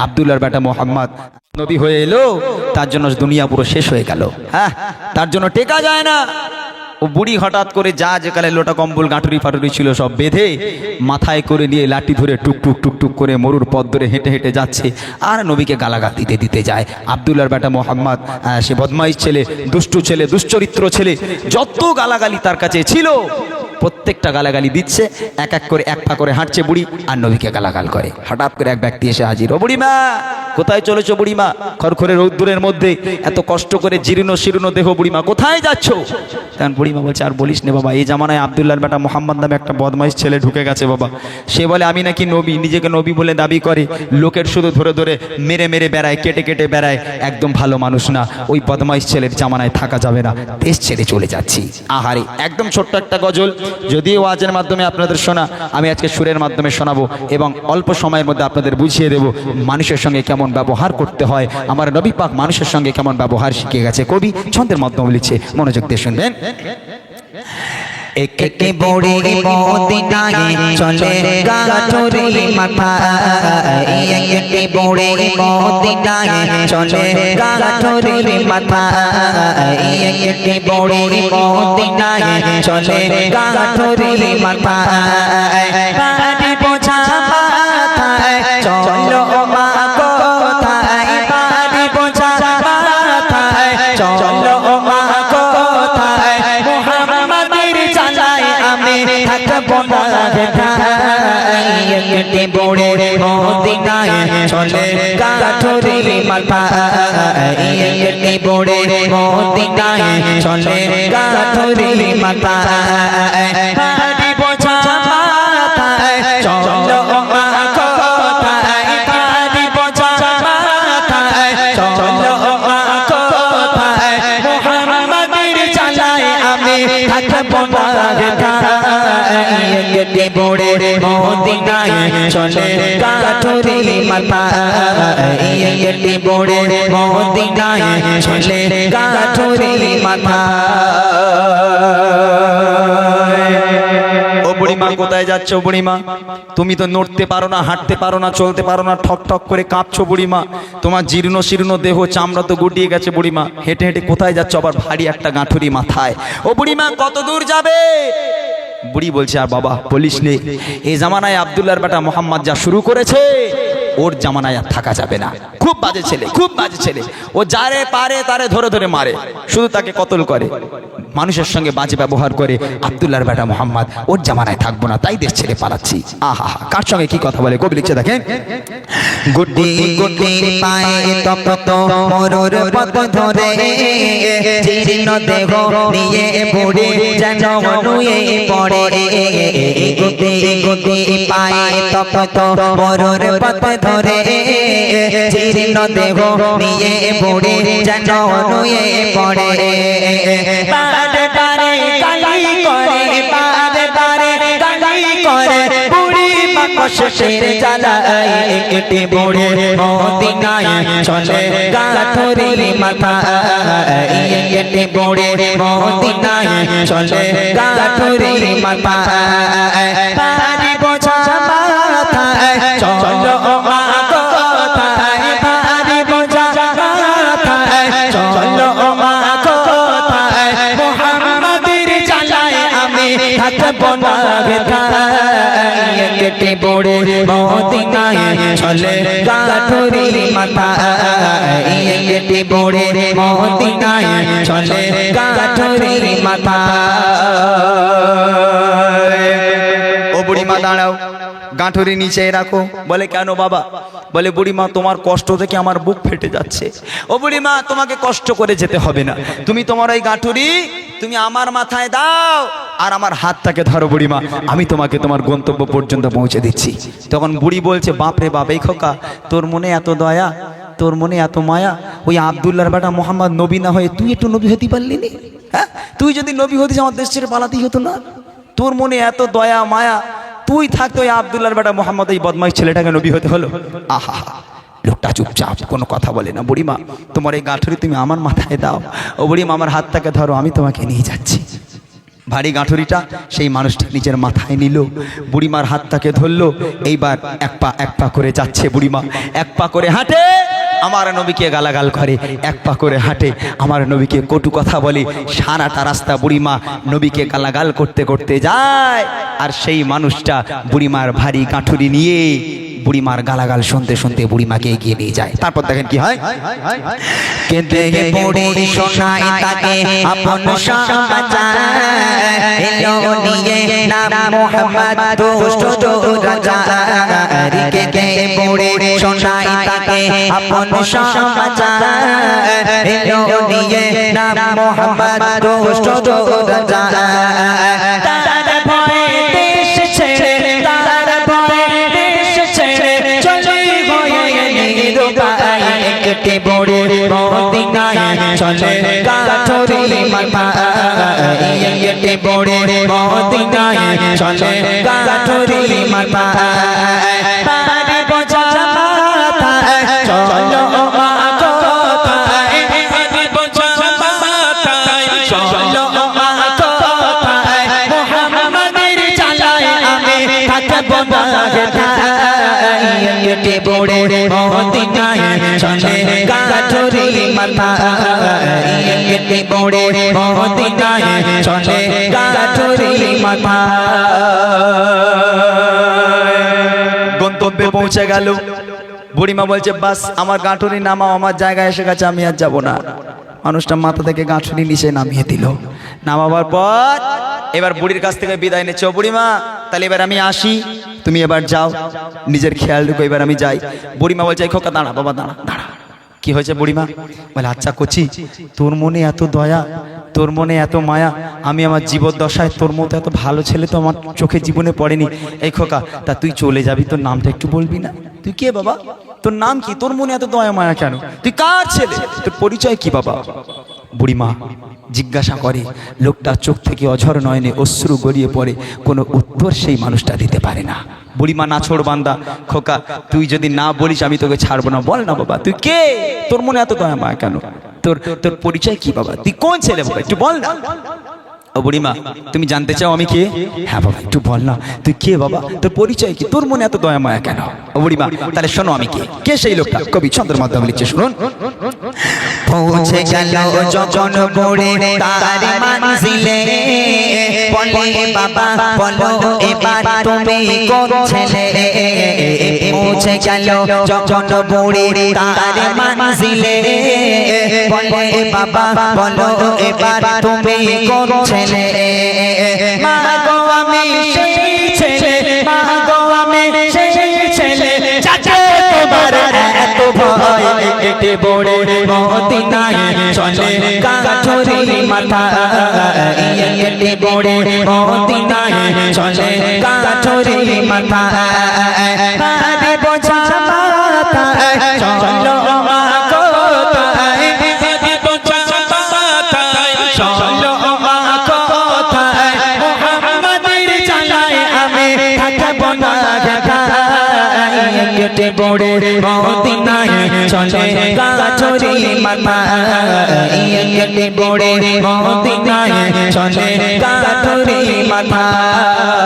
আব্দুল্লাহর বেটা মোহাম্মদ নবী হয়ে এলো, তার জন্য দুনিয়া পুরো শেষ হয়ে গেল। হ্যাঁ, তার জন্য টেকা যায় না। ও বুড়ি হঠাৎ করে যা যেখানে লোটা কম্বল গাঁটুরি ফাটুরি ছিল সব বেঁধে মাথায় করে নিয়ে লাঠি ধরে টুকটুক টুকটুক করে মরুর পথ ধরে হেঁটে হেঁটে যাচ্ছে, আর নবীকে গালাগাল দিতে দিতে যায়। আব্দুল্লাহর বেটা মোহাম্মদ সে বদমাইশ ছেলে, দুষ্টু ছেলে, দুশ্চরিত্র ছেলে, যত গালাগালি তার কাছে ছিল প্রত্যেকটা গালাগালি দিচ্ছে। এক এক করে এক পা করে হাঁটছে বুড়ি আর নবীকে গালাগাল করে। হঠাৎ করে এক ব্যক্তি এসে হাজির। ও বুড়িমা, কোথায় চলেছো বুড়িমা? খড়খড়ে রৌদ্রের মধ্যে এত কষ্ট করে জীর্ণ শীর্ণ দেহ, বুড়িমা কোথায় যাচ্ছ? তখন বুড়িমা বলছে, আর বলিস নে বাবা, এই জামানায় আব্দুল্লাহর বেটা মোহাম্মদ নামে একটা বদমাইশ ছেলে ঢুকে গেছে বাবা। সে বলে আমি নাকি নবী, নিজেকে নবী বলে দাবি করে, লোকের শুধু ধরে ধরে মেরে মেরে বেড়ায়, কেটে কেটে বেড়ায়, একদম ভালো মানুষ না। ওই বদমাইশ ছেলের জামানায় থাকা যাবে না, দেশ ছেড়ে চলে যাচ্ছি। আহারে, একদম ছোট্ট একটা গজল, যদিও ওয়াজের মাধ্যমে আপনাদের শোনা, আমি আজকে সুরের মাধ্যমে শোনাবো এবং অল্প সময়ের মধ্যে আপনাদের বুঝিয়ে দেব মানুষের সঙ্গে কেমন ব্যবহার করতে হয়। আমার নবী পাক মানুষের সঙ্গে কেমন ব্যবহার শিখে গেছে। কবি ছন্দের মাধ্যমে লিখছে, মনোযোগ দিয়ে শুনবেন। একটি বড়ি মদিনায় চলে গাঠুরি মাথা, একটি বড়ি মদিনায় চলে গাঠুরি মাথা, একটি বড়ি মদিনায় চলে গাঠুরি মাথা, বাড়ি বোঝা মাথায় চলো মা কোথায়, বাড়ি বোঝা মাথায় চলো মা কোথায়, মুহাম্মাদের জানায় আমি থাকবো না ঢাকায়, একটি বড়ি মদিনায় চলে গাঠুরি মাথা, একটি বড়ি মদিনায় চলে গাঠুরি মাথা, বাড়ি বোঝা মাথায় চলো মা কোথায়, বাড়ি বোঝা মাথায় চলো মা কোথায়, মুহাম্মাদের জানায় আমি থাকবো না ঢাকায়, একটি বড়ি মদিনায় চলে গাঠুরি মাথা, একটি বড়ি মদিনায় চলে গাঠুরি মাথা। ও বুড়িমা, কোথায় যাচ্ছ বুড়িমা? তুমি তো নড়তে পারো না, হাঁটতে পারো না, চলতে পারো না, ঠক ঠক করে কাঁপছো বুড়িমা। তোমার জীর্ণ শীর্ণ দেহ, চামড়া তো গুটিয়ে গেছে বুড়িমা। হেঁটে হেঁটে কোথায় যাচ্ছ, আবার ভারী একটা গাঁঠুরি মাথায়? ও বুড়িমা, কত দূর যাবে? বুড়ি বলছে, আর বাবা বলিস নে, এই জামানায় আব্দুল্লাহর বেটা মোহাম্মদ যা শুরু করেছে, ওর জামানায় আর থাকা যাবে না। খুব বাজে ছেলে, খুব বাজে ছেলে। ও যারে পারে তারে ধরে ধরে মারে, শুধু তাকে কতল করে, মানুষের সঙ্গে বাজে ব্যবহার করে। আব্দুল্লাহর বেটা মোহাম্মদ ওর জামানায় থাকবো না, তাই দেশ ছেড়ে পালাচ্ছি। আহা, কার সঙ্গে কি কথা বলে কবি লিখছে দেখেন। গুড্ডি গুড্ডি পায়ে তপ্ত মরুর পথ ধরে, জীর্ণ দেহ নিয়ে বুড়ি যেন নুয়ে পড়ে, গুড্ডি গুড্ডি পায়ে তপ্ত মরুর পথ ধরে, জীর্ণ দেহ নিয়ে বুড়ি যেন নুয়ে পড়ে, বারে বারে গালি করে, বারে বারে গালি করে, বুড়ি মা কষ্টের জ্বালায়, একটি বড়ি মদিনায় চলে গাঠুরি মাথা, একটি বড়ি মদিনায় চলে গাঠুরি মাথা, বাড়ি বোঝা মাথায় চলো মা কোথায়, বাড়ি বোঝা মাথায় চলো মা কোথায়, মুহাম্মাদের জানায় আমি থাকবো না ঢাকায়, একটি বড়ি মদিনায় চলে গাঠুরি মাথা, একটি বড়ি মদিনায় চলে গাঠুরি মাথা। ও বুড়িমা দাঁড়াও, গাঁঠুরি নিচে রাখো। বলে কেন বাবা? বলে বুড়িমা, তোমার কষ্ট থেকে আমার বুক ফেটে যাচ্ছে। ও বুড়িমা, তোমাকে কষ্ট করে যেতে হবে না, তুমি তোমার ওই গাঁঠুরি তুমি আমার মাথায় দাও আর আমার হাতটাকে ধরো বুড়িমা, আমি তোমাকে তোমার গন্তব্য পর্যন্ত পৌঁছে দিচ্ছি। তখন বুড়ি বলছে, বাপরে বাপ, এই খোকা, তোর মনে এত দয়া, তোর মনে এত মায়া, ওই আব্দুল্লাহর বেটা মোহাম্মদ নবী না হয়ে তুই একটু নবী হতে পারলি নি? হ্যাঁ, তুই যদি নবী হতিস আমার দেশ ছেড়ে পালাতেই হতো না? তোর মনে এত দয়া মায়া, তুই থাকতো ওই আব্দুল্লাহর বেটা মোহাম্মদ এই বদমাইশ ছেলেটাকে নবী হতে হলো। আহা, লোকটা চুপচাপ, কোনো কথা বলে না। বুড়িমা, তোমার এই গাঁঠুরি তুমি আমার মাথায় দাও। ও বুড়িমা, আমার হাতটাকে ধরো, আমি তোমাকে নিয়ে যাচ্ছি। ভারী গাঁঠুরিটা সেই মানুষটা নিজের মাথায় নিল, বুড়িমার হাতটাকে ধরলো। এইবার এক পা করে যাচ্ছে বুড়িমা, এক পা করে হাঁটে আমার নবীকে গালাগাল করে, এক পা করে হাঁটে আমার নবীকে কটু কথা বলে। সারাটা রাস্তা বুড়িমা নবীকে গালাগাল করতে করতে যায়, আর সেই মানুষটা বুড়িমার ভারী গাঁঠুরি নিয়ে বুড়িমার গালাগাল শুনতে শুনতে বুড়িমাকে এগিয়ে নিয়ে যায়। তারপর দেখেন কি হয়, কেঁদে পড়ে শোনাই তাকে আপন সমাচার, এলো নিয়ে নাম মোহাম্মদ দুষ্ট রাজা। কেঁদে পড়ে শোনাই তাকে আপন সমাচার, এলো নিয়ে নাম মোহাম্মদ দুষ্ট রাজা। তার ভয়ে দেশ ছেড়ে, তার ভয়ে দেশ ছেড়ে চলে গয়ে নিরুপায়। কেটে পড়ে মদিনায় চলে গাঠরি মাথায়, কেটে পড়ে মদিনায় চলে গাঠরি মাথায়। পারে বোঝা মাথায় চলো মা কোথায়, পারে বোঝা মাথায় চলো মা কোথায়। মুহাম্মাদের জ্বালায় আমি থাকবো না কোথায়, কেটে পড়ে মদিনায় চলে গাঠরি মাথায়, কেটে পড়ে মদিনায় চলে গাঠরি মাথায়। গন্তব্যে পৌঁছে গেল। বুড়িমা বলছে বাস আমার গাঁঠুরি নামাও, আমার জায়গায় এসে গেছে, আমি আর যাবো না। মানুষটা মাথা থেকে গাঁঠুরি নিচে নামিয়ে দিল। নামাবার পর এবার বুড়ির কাছ থেকে বিদায় নিচ্ছে। ও বুড়িমা, তাহলে এবার আমি আসি, তুমি এবার যাও, নিজের খেয়াল রেখো, এবার আমি যাই। বুড়িমা বলছে এই খোকা দাঁড়া বাবা, দাঁড়া দাঁড়া। কি হয়েছে বুড়িমা? বলে আচ্ছা কচি, তোর মনে এত দয়া, তোর মনে এত মায়া, আমি আমার জীবদ্দশায় তোর মতো এত ভালো ছেলে তো আমার চোখে জীবনে পড়েনি। এই খোকা, তা তুই চলে যাবি, তোর নামটা একটু বলবি না? তুই কে বাবা? তোর নাম কি? তোর মনে এত দয়া মায়া কেন? তুই কার ছেলে? তোর পরিচয় কি বাবা? বুড়িমা জিজ্ঞাসা করে। লোকটা চোখ থেকে অঝর নয়নে অশ্রু গড়িয়ে পড়ে, কোনো উত্তর সেই মানুষটা দিতে পারে না। বুড়িমা নাছোড় বান্দা, খোকা তুই যদি না বলিস আমি তোকে ছাড়বো না। বল না বাবা, তুই কে? তোর মনে এত দয়া মায়া কেন? তোর তোর পরিচয় কি বাবা? তুই কোন ছেলে বাবা, একটু বল না। ও বুড়িমা, তুমি জানতে চাও আমি কে? হ্যাঁ বাবা, একটু বল না, তুই কে বাবা? তোর পরিচয় কি? তোর মনে এত দয়া মায়া কেন? ও বুড়িমা, তাহলে শোনো আমি কে। কে সেই লোকটা? কবি ছন্দের মাধ্যমে লিখছে, শুনুন। পৌঁছে গেল যখন বুড়ি তার মঞ্জিলে, বলে বাবা বলো এবার তুমি কোন ছেলে। পৌঁছে গেল যখন বুড়ি তার মঞ্জিলে, বলে বাবা বলো এবার তুমি কোন ছেলে। মা গো আমি সেই ছেলে, মা গো আমি সেই ছেলে, যাকে তোমার এত ভয়। কেটে পড়ে মদিনায় চলে গাঠরি মাথায়, কেটে পড়ে মদিনায় চলে গাঠরি মাথায়। পারে বোঝা মাথায় চলো মা কোথায়, পারে বোঝা মাথায় চলো মা কোথায়। মুহাম্মাদের জ্বালায় আমি থাকবো না কোথায়, কেটে পড়ে মদিনায় চলে গাঠরি মাথায়, কেটে পড়ে মদিনায় চলে গাঠরি মাথায়।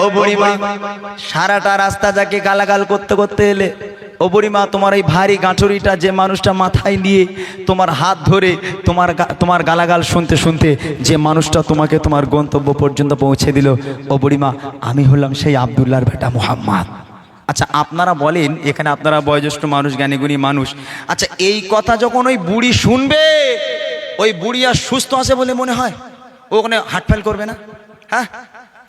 ও বুড়িমা, সারাটা রাস্তা যাকে গালাগাল করতে করতে এলে, ও বুড়িমা তোমার এই ভারী গাঁঠুরিটা যে মানুষটা মাথায় নিয়ে তোমার হাত ধরে তোমার গালাগাল শুনতে শুনতে যে মানুষটা তোমাকে তোমার গন্তব্য পর্যন্ত পৌঁছে দিল, ও বুড়িমা আমি হলাম সেই আব্দুল্লাহর বেটা মুহাম্মদ। আচ্ছা আপনারা বলেন, এখানে আপনারা বয়োজ্যেষ্ঠ মানুষ, জ্ঞানীগুণী মানুষ, আচ্ছা এই কথা যখন ওই বুড়ি শুনবে, ওই বুড়ি আর সুস্থ আছে বলে মনে হয়? ও ওখানে হাটফেল করবে না? হ্যাঁ,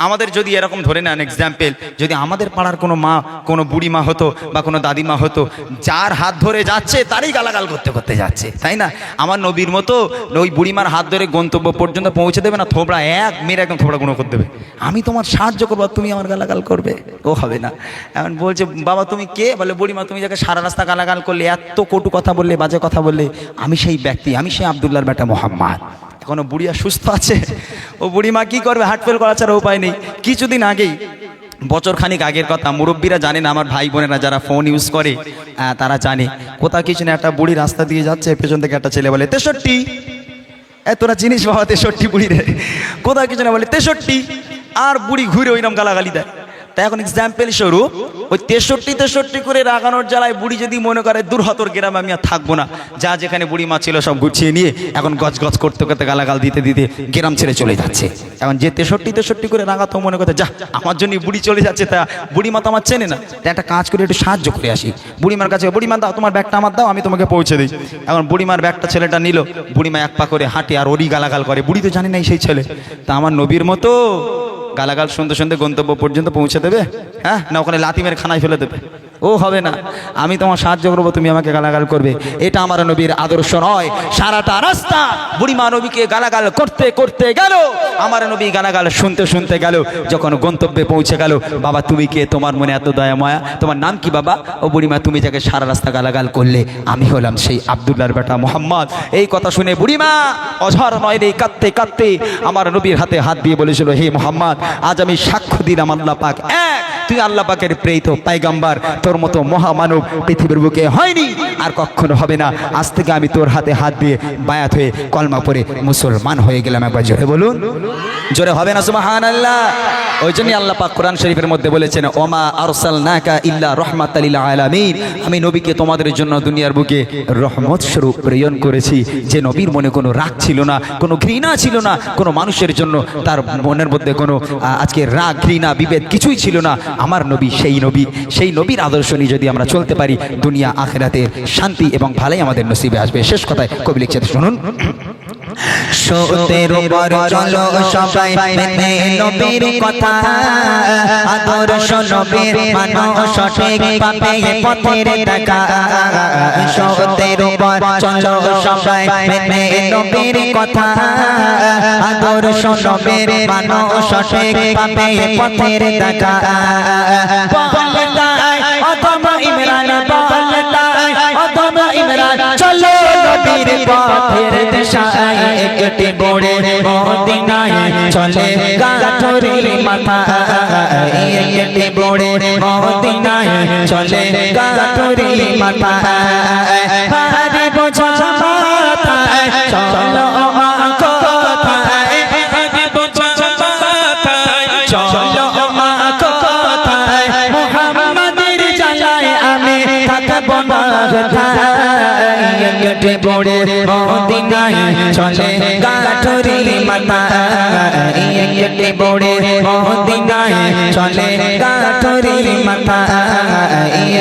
আমাদের যদি এরকম ধরে নেন এক্সাম্পল, যদি আমাদের পাড়ার কোনো মা, কোনো বুড়ি মা হতো বা কোনো দাদিমা হতো, যার হাত ধরে যাচ্ছে তারই গালাগাল করতে করতে যাচ্ছে, তাই না? আমার নবীর মতো ওই বুড়িমার হাত ধরে গন্তব্য পর্যন্ত পৌঁছে দেবে না, থোবড়া এক মেরে একদম থোবড়া গুঁড়ো করে দেবে। আমি তোমার সাহায্য করবো, তুমি আমার গালাগাল করবে? ও হবে না। এখন বলছে বাবা তুমি কে? বলে বুড়িমা তুমি যাকে সারা রাস্তা গালাগাল করলে, এত কটু কথা বললে, বাজে কথা বললে, আমি সেই ব্যক্তি, আমি সেই আব্দুল্লাহর বেটা মুহাম্মদ। এখনো বুড়িয়া সুস্থ আছে, ও বুড়িমা কি করবে? হার্টফেল করা ছাড়া উপায় নেই। কিছুদিন আগেই, বছরখানিক আগের কথা, মুরব্বীরা জানেন, আমার ভাই বোনেরা যারা ফোন ইউজ করে তারা জানে, কোথাও কিছু না, একটা বুড়ি রাস্তা দিয়ে যাচ্ছে, পেছন থেকে একটা ছেলে বলে 63, তোরা চিনিস বাবা 63 বুড়ি রে, কোথাও কিছু না বলে 63, আর বুড়ি ঘুরে ওইরকম গালাগালি দেয়। তাই এখন এক্সাম্পল স্বরূপ ওই 63 করে রাগানোর জ্বালায় বুড়ি যদি মনে করে দুর্হতর গ্রামে আমি আর থাকবো না, যা যেখানে বুড়ি মা ছিল সব গুছিয়ে নিয়ে এখন গজ গজ করতে করতে গালাগাল দিতে দিতে গ্রাম ছেড়ে চলে যাচ্ছে। এখন যে 63 করে রাগাতো মনে করতে যা আমার জন্য বুড়ি চলে যাচ্ছে, তা বুড়ি মা তো আমার চেনে না, তাই একটা কাজ করে একটু সাহায্য করে আসি। বুড়িমার কাছে, বুড়িমা দাও তোমার ব্যাগটা আমার দাও, আমি তোমাকে পৌঁছে দিই। এখন বুড়িমার ব্যাগটা ছেলেটা নিল, বুড়িমা এক পা করে হাঁটে আর ওরই গালাগাল করে। বুড়ি তো জানে না সেই ছেলে, তা আমার নবীর মতো গালাগাল শুনতে শুনতে গন্তব্য পর্যন্ত পৌঁছে দেবে? হ্যাঁ, না ওখানে লাতিমের খানায় ফেলে দেবে? ও হবে না, আমি তোমার সাহায্য করবো, তুমি আমাকে গালাগাল করবে। এটা আমার নবীর আদর্শ নয়। সারাটা রাস্তা বুড়িমা নবীকে গালাগাল করতে করতে গেল, আমার নবী গালাগাল শুনতে শুনতে গেল। যখন গন্তব্যে পৌঁছে গেল, বাবা তুমি কে, তোমার মনে এত দয়া মায়া, তোমার নাম কি বাবা? ও বুড়িমা তুমি যাকে সারা রাস্তা গালাগাল করলে, আমি হলাম সেই আব্দুল্লাহর বেটা মোহাম্মদ। এই কথা শুনে বুড়িমা অঝর নয় রে কাঁদতে কাঁদতে আমার নবীর হাতে হাত দিয়ে বলেছিল, হে মোহাম্মদ, আজ আমি সাক্ষ্য দিলাম আল্লাহ পাক এক, তুই আল্লাহ পাকের প্রেরিত পয়গম্বর, তোর মতো মহামানব পৃথিবীর বুকে হয়নি আর কখনো হবে না। আজ থেকে আমি তোর হাতে হাত দিয়ে বায়াত হয়ে কলমা পড়ে মুসলমান হয়ে গেলাম। একবার জোরে বলুন, জোরে হবে না সুবহানাল্লাহ? ওই জন্যই আল্লাহ পাক কোরআন শরীফের মধ্যে বলেছেন, ওমা আরসালনাকা ইল্লা রাহমাতাল লিল আলামিন, আমি নবীকে তোমাদের জন্য দুনিয়ার বুকে রহমত স্বরূপ প্রেরণ করেছি। যে নবীর মনে কোনো রাগ ছিল না, কোনো ঘৃণা ছিল না, কোনো মানুষের জন্য তার মনের মধ্যে কোনো আজকে রাগ ঘৃণা বিভেদ কিছুই ছিল না। আমার নবী সেই নবী, সেই নবীর আদর্শ নিয়ে যদি আমরা চলতে পারি, দুনিয়া আখিরাতের শান্তি এবং ভালোই আমাদের নসিবে আসবে। শেষ কথায় কবি লিখছে, শুনুন, সত্যের উপর চলো সবাই মেনে নবীর কথা, আদর্শ নবীর মানো সঠিক পাবে পথের দেখা। সত্যের উপর চলো সবাই মেনে নবীর কথা, আদর্শ নবীর মানো সঠিক পাবে পথের দেখা। বলতাই অথবা ইমরান, বলতাই অথবা ইমরান, চলো নবীর পথের দিশায়, একটি বড়ে মদিনায় চলে গাঠরির মাথা, একটি বড়ে মদিনায় চলে গাঠরির মাথা। হারি বোঝা মাথায় চলো কোথায়, হারি বোঝা মাথায় চলো কোথায়, মুহাম্মাদের জ্বালায় আমি থাকবো না কোথায়। একটি বড়ে মদিনায় চলে গাঠরির মাথা, একটি বড়ে মদিনায় চলে গাঠরির মাথা,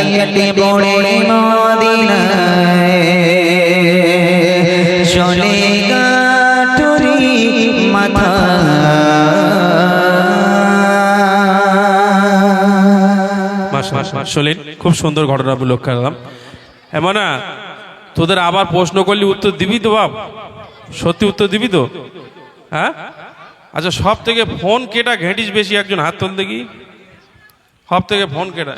একটি বড়ে মদিনায় চলে গাঠরির মাথা। শোনেন, খুব সুন্দর ঘটনা লক্ষ্য করলাম। এমন না তোদের আবার প্রশ্ন করলে উত্তর দিবি তো বাপ? সত্যি উত্তর দিবি তো? হ্যাঁ, আচ্ছা, সব থেকে ফোন কেটা ঘেঁটিস বেশি? একজন হাত তোল দেখি, সব থেকে ফোন কেটা?